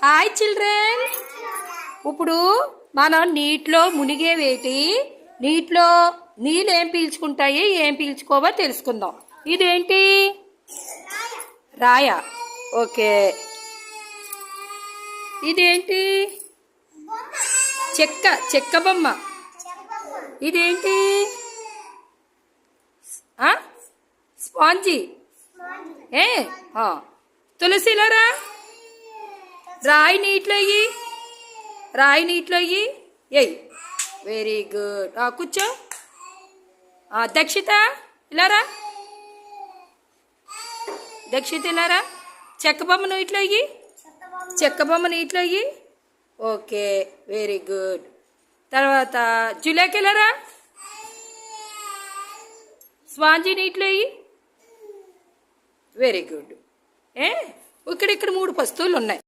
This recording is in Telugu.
Hi children. ఇప్పుడు మనం నీటిలో మునిగేవేటి, నీటిలో నీళ్ళు ఏం పీల్చుకుంటాయి ఏం పీల్చుకోవో తెలుసుకుందాం. ఇదేంటి? రాయ. ఓకే. ఇదేంటి? చెక్క బొమ్మ. ఇదేంటి? స్పాంజీ. తులసిలరా రాయి నీటిలో ఎయ్యి. Very good. కూర్చో. దక్షిత ఇలారా. చెక్క బొమ్మ నీటిలో ఎయ్యి. Okay, very good. తర్వాత జులేకెళ్ళరా. స్వాంజీ నీటిలో ఎయ్యి. Very good. ఇక్కడ 3 వస్తువులు ఉన్నాయి.